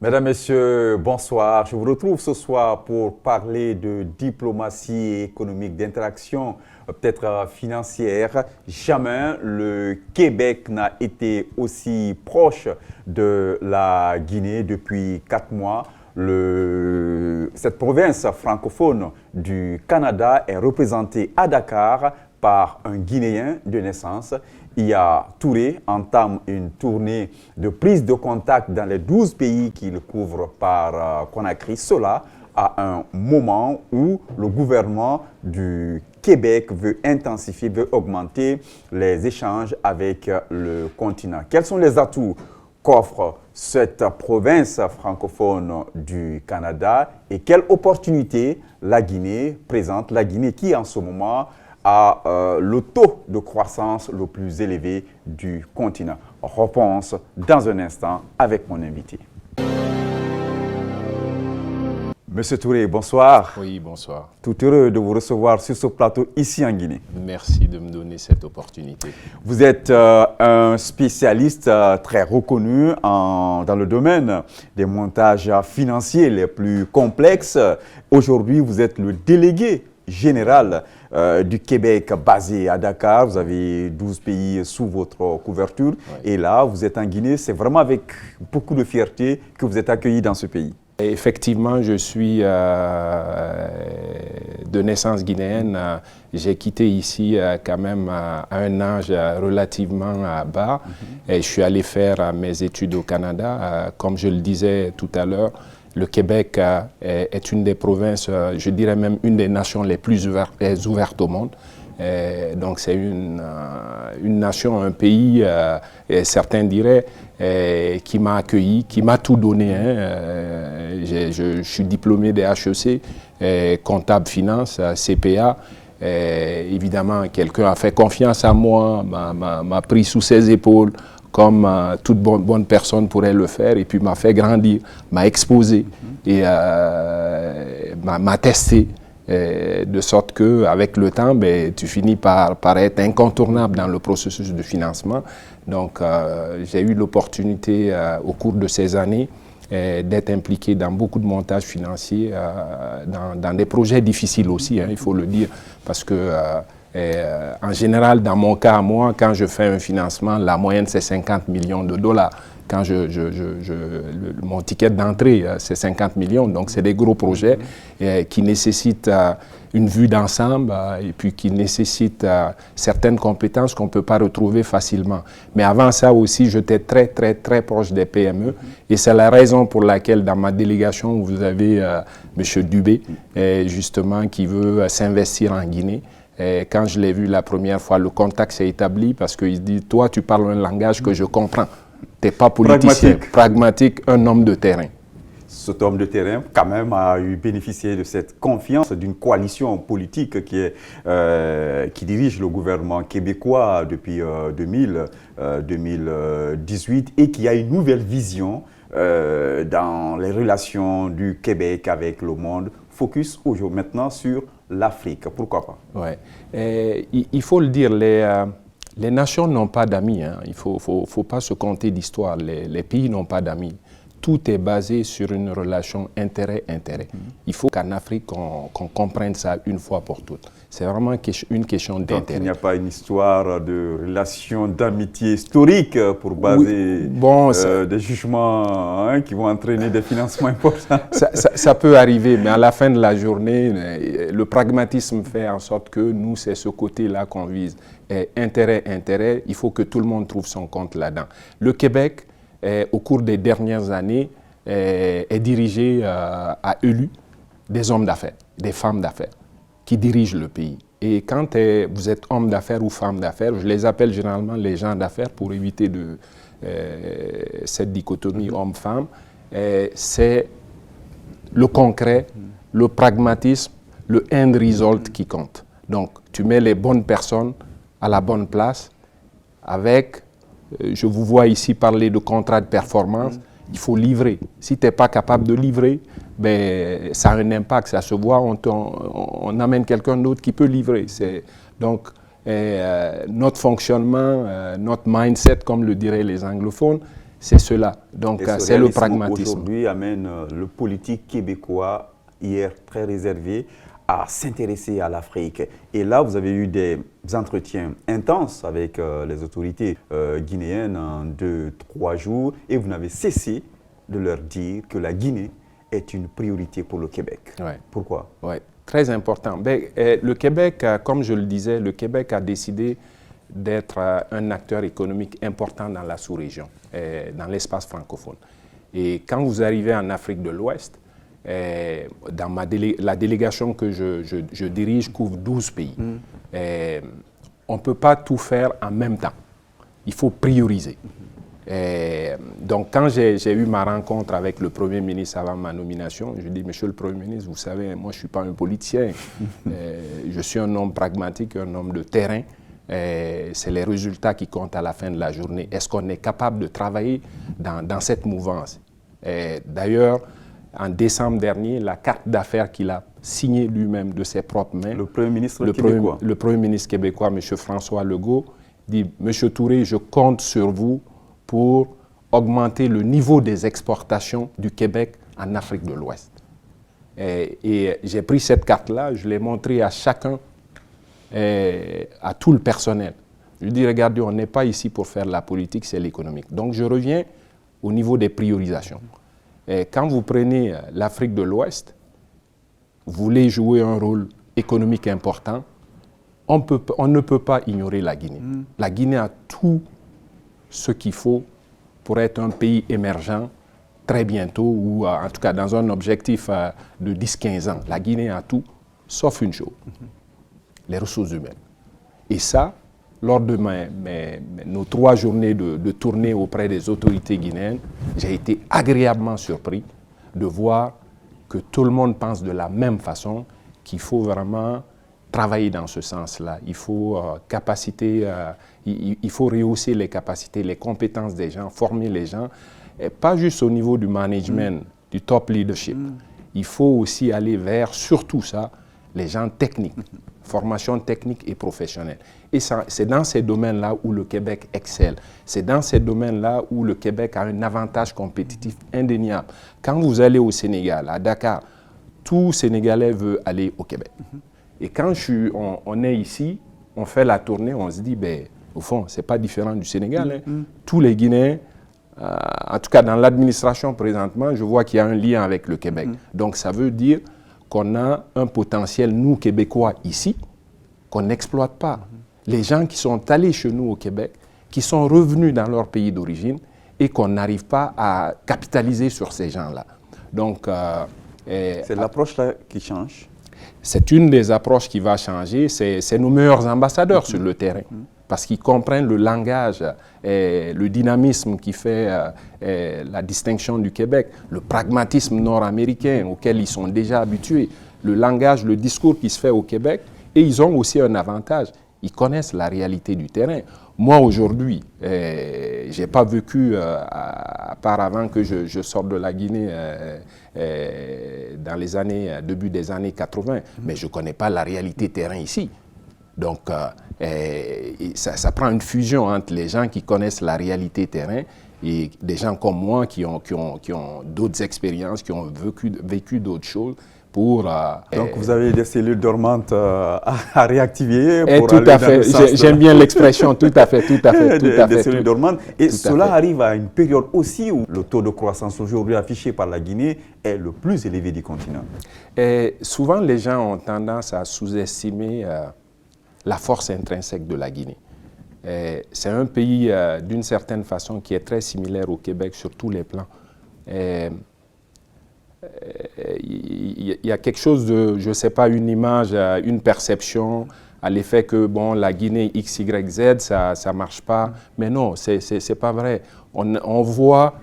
Mesdames, Messieurs, bonsoir. Je vous retrouve ce soir pour parler de diplomatie économique, d'interaction peut-être financière. Jamais le Québec n'a été aussi proche de la Guinée depuis 4 mois. Cette province francophone du Canada est représentée à Dakar par un Guinéen de naissance. Yaya Touré entame une tournée de prise de contact dans les 12 pays qu'il couvre par Conakry. Cela à un moment où le gouvernement du Québec veut intensifier, veut augmenter les échanges avec le continent. Quels sont les atouts qu'offre cette province francophone du Canada et quelles opportunités la Guinée présente, la Guinée qui en ce moment a le taux de croissance le plus élevé du continent? Réponse dans un instant avec mon invité. Monsieur Touré, bonsoir. Oui, bonsoir. Tout heureux de vous recevoir sur ce plateau ici en Guinée. Merci de me donner cette opportunité. Vous êtes un spécialiste très reconnu dans le domaine des montages financiers les plus complexes. Aujourd'hui, vous êtes le délégué général du Québec basé à Dakar. Vous avez 12 pays sous votre couverture. Oui. Et là, vous êtes en Guinée. C'est vraiment avec beaucoup de fierté que vous êtes accueilli dans ce pays. Effectivement, je suis de naissance guinéenne. J'ai quitté ici quand même à un âge relativement bas. Et je suis allé faire mes études au Canada. Comme je le disais tout à l'heure, le Québec est une des provinces, je dirais même une des nations les plus ouvertes au monde. Donc c'est une nation, un pays, certains diraient, qui m'a accueilli, qui m'a tout donné. Je suis diplômé des HEC, comptable finance, CPA. Évidemment, quelqu'un a fait confiance à moi, m'a pris sous ses épaules, comme toute bonne personne pourrait le faire, et puis m'a fait grandir, m'a exposé et m'a testé. De sorte qu'avec le temps, tu finis par être incontournable dans le processus de financement. Donc, j'ai eu l'opportunité au cours de ces années d'être impliqué dans beaucoup de montages financiers, dans des projets difficiles aussi, il faut le dire, parce que en général, dans mon cas, moi, quand je fais un financement, la moyenne c'est 50 millions de dollars. Quand mon ticket d'entrée, c'est 50 millions, donc c'est des gros projets qui nécessitent une vue d'ensemble et puis qui nécessitent certaines compétences qu'on ne peut pas retrouver facilement. Mais avant ça aussi, j'étais très, très, très proche des PME et c'est la raison pour laquelle dans ma délégation, vous avez M. Dubé, justement, qui veut s'investir en Guinée. Et quand je l'ai vu la première fois, le contact s'est établi parce qu'il dit « Toi, tu parles un langage que je comprends. Tu n'es pas politicien, pragmatique, un homme de terrain. » Cet homme de terrain, quand même, a bénéficié de cette confiance d'une coalition politique qui dirige le gouvernement québécois depuis 2018 et qui a une nouvelle vision dans les relations du Québec avec le monde. Focus aujourd'hui maintenant sur l'Afrique. Pourquoi pas? Ouais. Il faut le dire, les nations n'ont pas d'amis. Il ne faut pas se compter d'histoire. Les pays n'ont pas d'amis. Tout est basé sur une relation intérêt-intérêt. Il faut qu'en Afrique, qu'on comprenne ça une fois pour toutes. C'est vraiment une question d'intérêt. Il n'y a pas une histoire de relation d'amitié historique pour baser des jugements qui vont entraîner des financements importants. Ça peut arriver, mais à la fin de la journée, le pragmatisme fait en sorte que nous, c'est ce côté-là qu'on vise. Intérêt, il faut que tout le monde trouve son compte là-dedans. Le Québec, au cours des dernières années, est dirigé, a élu des hommes d'affaires, des femmes d'affaires, qui dirigent le pays. Et quand vous êtes homme d'affaires ou femme d'affaires, je les appelle généralement les gens d'affaires pour éviter cette dichotomie homme-femme, c'est le concret, le pragmatisme, le end result qui compte. Donc, tu mets les bonnes personnes à la bonne place avec... Je vous vois ici parler de contrat de performance. Il faut livrer. Si tu n'es pas capable de livrer, ça a un impact, ça se voit. On amène quelqu'un d'autre qui peut livrer. Donc, notre fonctionnement, notre mindset, comme le diraient les anglophones, c'est cela. Donc, c'est le pragmatisme. Aujourd'hui amène le politique québécois, hier très réservé, à s'intéresser à l'Afrique. Et là, vous avez eu des entretiens intenses avec les autorités guinéennes en 2-3 jours et vous n'avez cessé de leur dire que la Guinée est une priorité pour le Québec. Ouais. Pourquoi? Ouais, très important. Le Québec, comme je le disais, le Québec a décidé d'être un acteur économique important dans la sous-région, dans l'espace francophone. Et quand vous arrivez en Afrique de l'Ouest, dans la délégation que je dirige couvre 12 pays. On ne peut pas tout faire en même temps. Il faut prioriser. Donc, quand j'ai eu ma rencontre avec le Premier ministre avant ma nomination, je dis, Monsieur le Premier ministre, vous savez, moi, je ne suis pas un politicien. Je suis un homme pragmatique, un homme de terrain. C'est les résultats qui comptent à la fin de la journée. Est-ce qu'on est capable de travailler dans cette mouvance? D'ailleurs, en décembre dernier, la carte d'affaires qu'il a signée lui-même de ses propres mains, le Premier ministre québécois. Le Premier ministre québécois, M. François Legault, dit « M. Touré, je compte sur vous pour augmenter le niveau des exportations du Québec en Afrique de l'Ouest. » Et j'ai pris cette carte-là, je l'ai montrée à chacun, à tout le personnel. Je dis, regardez, on n'est pas ici pour faire la politique, c'est l'économique. Donc je reviens au niveau des priorisations. Et quand vous prenez l'Afrique de l'Ouest, vous voulez jouer un rôle économique important, on ne peut pas ignorer la Guinée. La Guinée a tout ce qu'il faut pour être un pays émergent très bientôt, ou en tout cas dans un objectif de 10-15 ans. La Guinée a tout, sauf une chose, les ressources humaines. Et ça, lors de nos 3 journées de tournée auprès des autorités guinéennes, j'ai été agréablement surpris de voir que tout le monde pense de la même façon, qu'il faut vraiment travailler dans ce sens-là. Il faut il faut rehausser les capacités, les compétences des gens, former les gens, et pas juste au niveau du management, du top leadership. Il faut aussi aller vers, surtout ça, les gens techniques, formation technique et professionnelle. Et c'est dans ces domaines-là où le Québec excelle. C'est dans ces domaines-là où le Québec a un avantage compétitif indéniable. Quand vous allez au Sénégal, à Dakar, tout Sénégalais veut aller au Québec. Et quand on est ici, on fait la tournée, on se dit, ben, au fond, ce n'est pas différent du Sénégal. Tous les Guinéens, en tout cas dans l'administration présentement, je vois qu'il y a un lien avec le Québec. Donc ça veut dire qu'on a un potentiel, nous, Québécois, ici, qu'on n'exploite pas. Les gens qui sont allés chez nous au Québec, qui sont revenus dans leur pays d'origine et qu'on n'arrive pas à capitaliser sur ces gens-là. Donc, c'est l'approche là qui change. C'est une des approches qui va changer. C'est nos meilleurs ambassadeurs sur le terrain, parce qu'ils comprennent le langage, le dynamisme qui fait la distinction du Québec, le pragmatisme nord-américain auquel ils sont déjà habitués, le langage, le discours qui se fait au Québec. Et ils ont aussi un avantage. Ils connaissent la réalité du terrain. Moi, aujourd'hui, je n'ai pas vécu, à part avant que je sorte de la Guinée dans les début des années 80, mais je ne connais pas la réalité terrain ici. Donc, ça prend une fusion entre les gens qui connaissent la réalité terrain et des gens comme moi qui ont d'autres expériences, qui ont vécu d'autres choses. Donc vous avez des cellules dormantes à réactiver pour tout à fait. J'aime bien l'expression, tout à fait. Des cellules dormantes. Et cela arrive à une période aussi où le taux de croissance aujourd'hui affiché par la Guinée est le plus élevé du continent. Et souvent, les gens ont tendance à sous-estimer la force intrinsèque de la Guinée. C'est un pays, d'une certaine façon, qui est très similaire au Québec sur tous les plans. Il y a quelque chose de, je ne sais pas, une image, une perception à l'effet que bon, la Guinée X, Y, Z, ça ne marche pas. Mais non, ce n'est pas vrai. On voit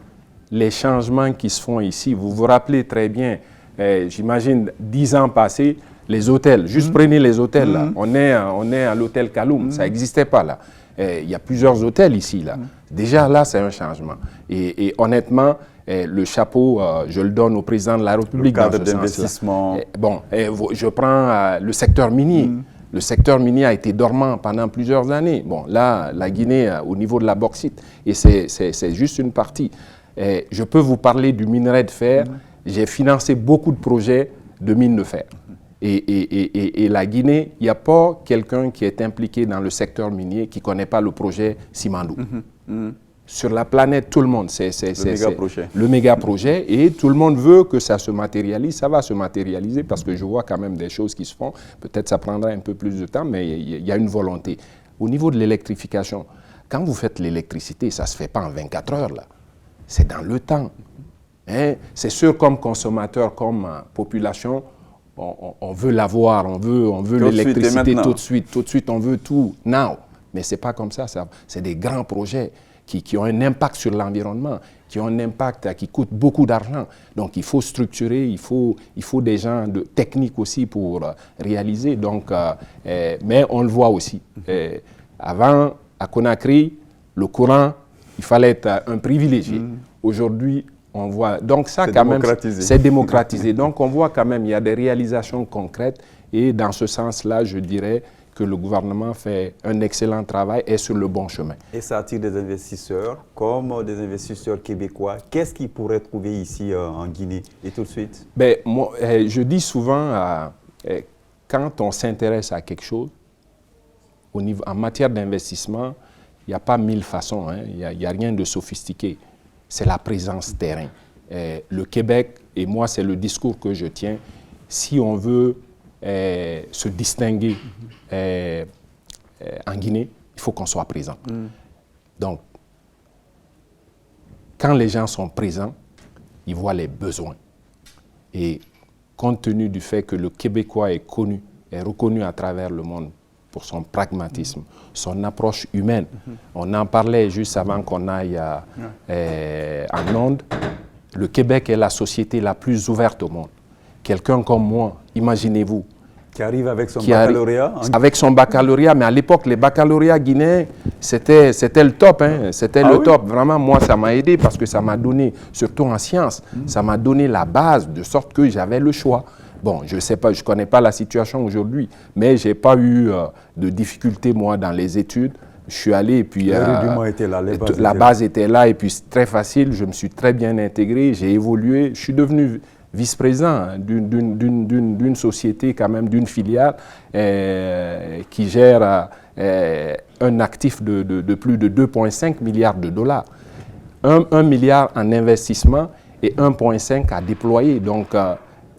les changements qui se font ici. Vous vous rappelez très bien, j'imagine, 10 ans passés, les hôtels. Juste prenez les hôtels. Là. On est à l'hôtel Kaloum. Ça n'existait pas là. Il y a plusieurs hôtels ici. Là. Déjà là, c'est un changement. Et honnêtement, le chapeau, je le donne au président de la République. Le cadre d'investissement. Bon, je prends le secteur minier. Le secteur minier a été dormant pendant plusieurs années. Bon, là, la Guinée, au niveau de la bauxite, et c'est juste une partie. Et je peux vous parler du minerai de fer. J'ai financé beaucoup de projets de mines de fer. Et la Guinée, il n'y a pas quelqu'un qui est impliqué dans le secteur minier qui ne connaît pas le projet Simandou. Sur la planète, tout le monde, c'est le méga projet et tout le monde veut que ça se matérialise. Ça va se matérialiser parce que je vois quand même des choses qui se font. Peut-être ça prendra un peu plus de temps, mais il y a une volonté. Au niveau de l'électrification, quand vous faites l'électricité, ça ne se fait pas en 24 heures, là. C'est dans le temps. Hein? C'est sûr, comme consommateur, comme population, on veut l'avoir, on veut l'électricité tout de suite, on veut tout now. Mais ce n'est pas comme ça, c'est des grands projets qui ont un impact sur l'environnement, qui ont un impact qui coûte beaucoup d'argent. Donc il faut structurer, il faut des gens techniques aussi pour réaliser. Donc, mais on le voit aussi. Avant, à Conakry, le courant, il fallait être un privilégié. Aujourd'hui, on voit, donc ça quand même, c'est démocratisé. Donc on voit quand même, il y a des réalisations concrètes et dans ce sens-là, je dirais que le gouvernement fait un excellent travail et est sur le bon chemin. Et ça attire des investisseurs, comme des investisseurs québécois. Qu'est-ce qu'ils pourraient trouver ici en Guinée? Et tout de suite? Ben, moi, je dis souvent, quand on s'intéresse à quelque chose, en matière d'investissement, il n'y a pas 1000 façons, hein, il n'y a rien de sophistiqué. C'est la présence terrain. Le Québec, et moi c'est le discours que je tiens, si on veut se distinguer en Guinée, il faut qu'on soit présent. Donc, quand les gens sont présents, ils voient les besoins. Et compte tenu du fait que le Québécois est connu, est reconnu à travers le monde pour son pragmatisme, son approche humaine. On en parlait juste avant qu'on aille en onde. Le Québec est la société la plus ouverte au monde. Quelqu'un comme moi, imaginez-vous. Qui arrive avec son baccalauréat? Avec son baccalauréat, mais à l'époque, les baccalauréats guinéens, c'était le top. Hein, c'était le top. Vraiment, moi, ça m'a aidé parce que ça m'a donné, surtout en sciences, ça m'a donné la base de sorte que j'avais le choix. Bon, je ne sais pas, je ne connais pas la situation aujourd'hui, mais je n'ai pas eu de difficultés, moi, dans les études. Je suis allé et puis la base était là et puis c'est très facile. Je me suis très bien intégré, j'ai évolué. Je suis devenu vice-président d'une société, quand même, d'une filiale qui gère un actif de plus de 2,5 milliards de dollars. 1 milliard en investissement et 1,5 à déployer. Donc,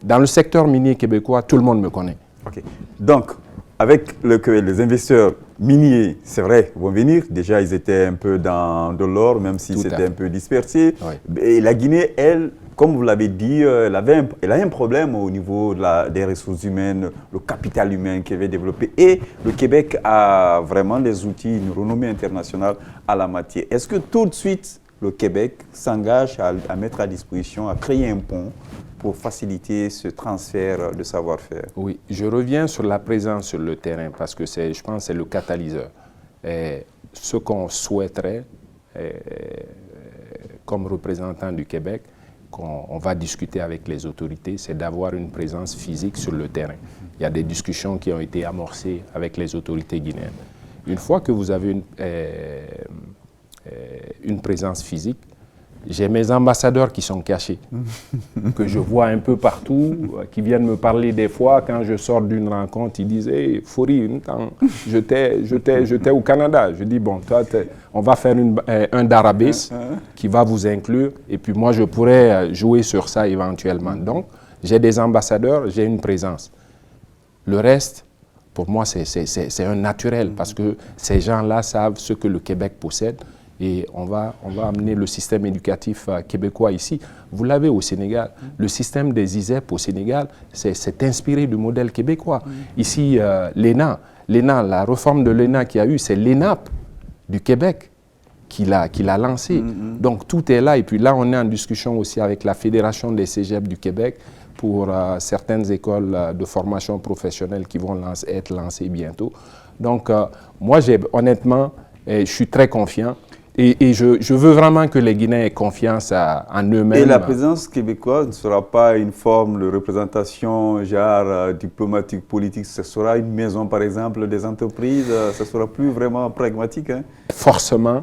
dans le secteur minier québécois, tout le monde me connaît. Okay. Donc, avec les investisseurs miniers, c'est vrai, vont venir. Déjà, ils étaient un peu dans de l'or, même si c'était un peu dispersé. Oui. Et la Guinée, elle, comme vous l'avez dit, elle a un problème au niveau des ressources humaines, le capital humain qu'elle veut développer. Et le Québec a vraiment les outils, une renommée internationale à la matière. Est-ce que tout de suite, le Québec s'engage à mettre à disposition, à créer un pont pour faciliter ce transfert de savoir-faire? Oui, je reviens sur la présence sur le terrain parce que je pense que c'est le catalyseur. Ce qu'on souhaiterait, comme représentant du Québec, qu'on va discuter avec les autorités, c'est d'avoir une présence physique sur le terrain. Il y a des discussions qui ont été amorcées avec les autorités guinéennes. Une fois que vous avez une présence physique, j'ai mes ambassadeurs qui sont cachés, que je vois un peu partout, qui viennent me parler des fois. Quand je sors d'une rencontre, ils disent hey, « Fori, j'étais au Canada. » Je dis « Bon, toi, on va faire un Darabes qui va vous inclure et puis moi, je pourrais jouer sur ça éventuellement. » Donc, j'ai des ambassadeurs, j'ai une présence. Le reste, pour moi, c'est un naturel parce que ces gens-là savent ce que le Québec possède. Et on va amener le système éducatif québécois ici. Vous l'avez au Sénégal. Le système des ISEP au Sénégal, c'est inspiré du modèle québécois. Ici, l'ENA, la réforme de l'ENA qu'il y a eu, c'est l'ENAP du Québec qui l'a lancé. Donc tout est là. Et puis là, on est en discussion aussi avec la Fédération des cégeps du Québec pour certaines écoles de formation professionnelle qui vont être lancées bientôt. Donc moi, honnêtement, je suis très confiant. Et je veux vraiment que les Guinéens aient confiance en eux-mêmes. Et la présence québécoise ne sera pas une forme de représentation, genre diplomatique, politique. Ce sera une maison, par exemple, des entreprises. Ce sera plus vraiment pragmatique. Hein? Forcément,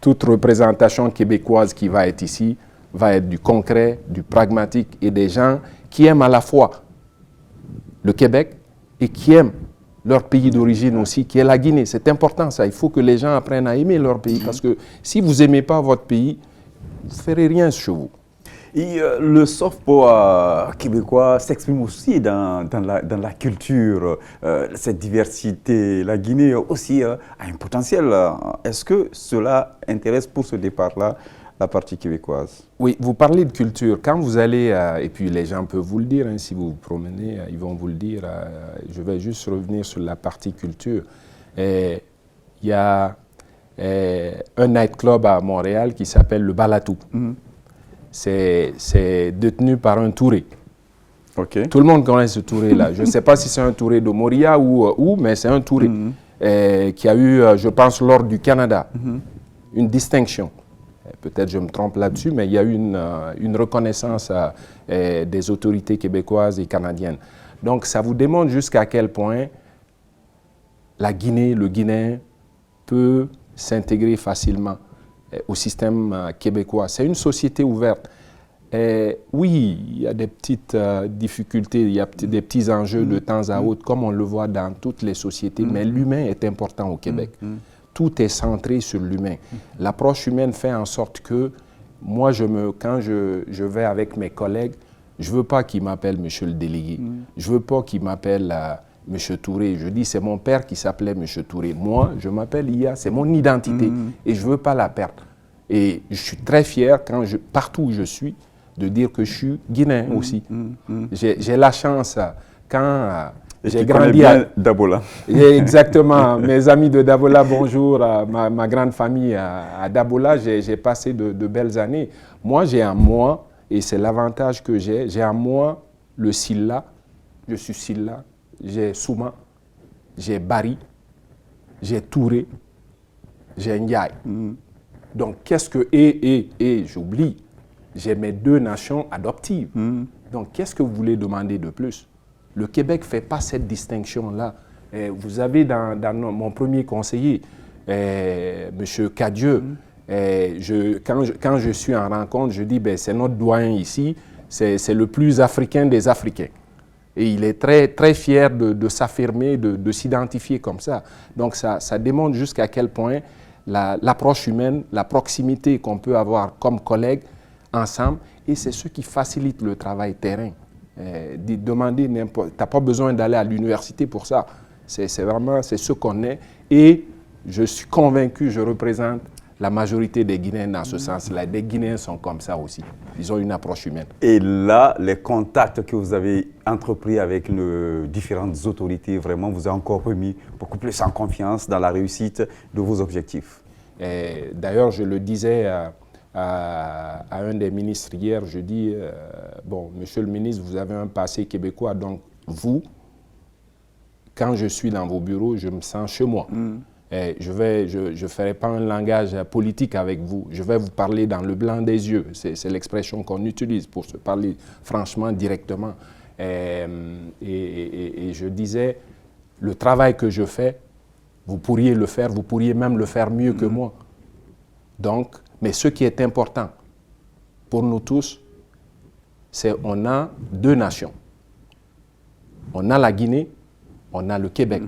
toute représentation québécoise qui va être ici va être du concret, du pragmatique et des gens qui aiment à la fois le Québec et qui aiment leur pays d'origine aussi, qui est la Guinée. C'est important ça. Il faut que les gens apprennent à aimer leur pays parce que si vous n'aimez pas votre pays, vous ne ferez rien chez vous. Et le soft power québécois s'exprime aussi dans la culture, cette diversité. La Guinée aussi a un potentiel. Est-ce que cela intéresse pour ce départ-là la partie québécoise? Oui, vous parlez de culture. Quand vous allez, et puis les gens peuvent vous le dire, hein, si vous vous promenez, ils vont vous le dire. Je vais juste revenir sur la partie culture. Il y a un nightclub à Montréal qui s'appelle le Balatou. C'est détenu par un Touré. Okay. Tout le monde connaît ce Touré-là. Je ne sais pas si c'est un Touré de Moria ou mais c'est un Touré qui a eu, je pense, l'Ordre du Canada, une distinction. Peut-être je me trompe là-dessus, mais il y a eu une reconnaissance des autorités québécoises et canadiennes. Donc ça vous démontre jusqu'à quel point la Guinée, le Guinéen peut s'intégrer facilement au système québécois. C'est une société ouverte. Oui, il y a des petites difficultés, il y a des petits enjeux de temps à autre, comme on le voit dans toutes les sociétés, mais l'humain est important au Québec. Tout est centré sur l'humain. L'approche humaine fait en sorte que moi, quand je vais avec mes collègues, je ne veux pas qu'ils m'appellent monsieur le délégué. Je ne veux pas qu'ils m'appellent monsieur Touré. Je dis, c'est mon père qui s'appelait monsieur Touré. Moi, je m'appelle Iya, c'est mon identité et je ne veux pas la perdre. Et je suis très fier, partout où je suis, de dire que je suis guinéen aussi. J'ai la chance, quand... J'ai grandi à Dabola. Exactement. Mes amis de Dabola, bonjour. Ma grande famille à Dabola, j'ai passé de belles années. Moi, j'ai en moi, et c'est l'avantage que j'ai en moi le Silla. Je suis Silla. J'ai Souma. J'ai Bari. J'ai Touré. J'ai Ndiaye. Donc, qu'est-ce que... Et j'oublie, j'ai mes 2 nations adoptives. Donc, qu'est-ce que vous voulez demander de plus? Le Québec ne fait pas cette distinction-là. Vous avez dans mon premier conseiller, M. Cadieux, quand je suis en rencontre, je dis, ben, c'est notre doyen ici, c'est le plus africain des Africains. Et il est très, très fier de s'affirmer, de s'identifier comme ça. Donc ça démontre jusqu'à quel point l'approche humaine, la proximité qu'on peut avoir comme collègues ensemble, et c'est ce qui facilite le travail terrain. Demander n'importe, tu n'as pas besoin d'aller à l'université pour ça. C'est ce qu'on est. Et je suis convaincu, je représente la majorité des Guinéens dans ce sens-là. Des Guinéens sont comme ça aussi. Ils ont une approche humaine. Et là, les contacts que vous avez entrepris avec les différentes autorités, vraiment, vous a encore remis beaucoup plus en confiance dans la réussite de vos objectifs. D'ailleurs, je le disais à un des ministres hier, je dis, bon, monsieur le ministre, vous avez un passé québécois, donc vous, quand je suis dans vos bureaux, je me sens chez moi. Je ne ferai pas un langage politique avec vous, je vais vous parler dans le blanc des yeux, c'est l'expression qu'on utilise pour se parler franchement, directement. Et je disais, le travail que je fais, vous pourriez le faire, vous pourriez même le faire mieux que moi. Donc, mais ce qui est important pour nous tous, c'est qu'on a 2 nations. On a la Guinée, on a le Québec.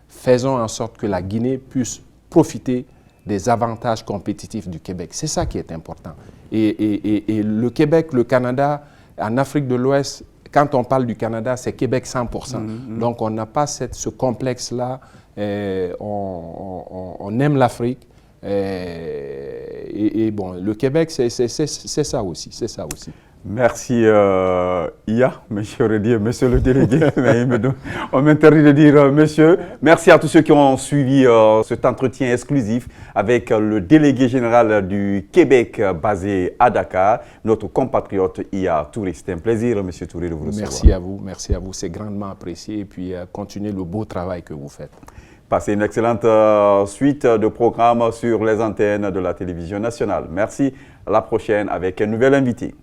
Faisons en sorte que la Guinée puisse profiter des avantages compétitifs du Québec. C'est ça qui est important. Et le Québec, le Canada, en Afrique de l'Ouest, quand on parle du Canada, c'est Québec 100%. Donc on n'a pas ce complexe-là. On aime l'Afrique. Et bon, le Québec, c'est ça aussi, c'est ça aussi. Merci, Iya, monsieur le délégué, mais on m'interdit de dire monsieur. Merci à tous ceux qui ont suivi cet entretien exclusif avec le délégué général du Québec basé à Dakar, notre compatriote Iya Touré. C'était un plaisir, monsieur Touré, de vous recevoir. Merci à vous, c'est grandement apprécié et puis continuez le beau travail que vous faites. Passez une excellente suite de programmes sur les antennes de la télévision nationale. Merci. À la prochaine avec un nouvel invité.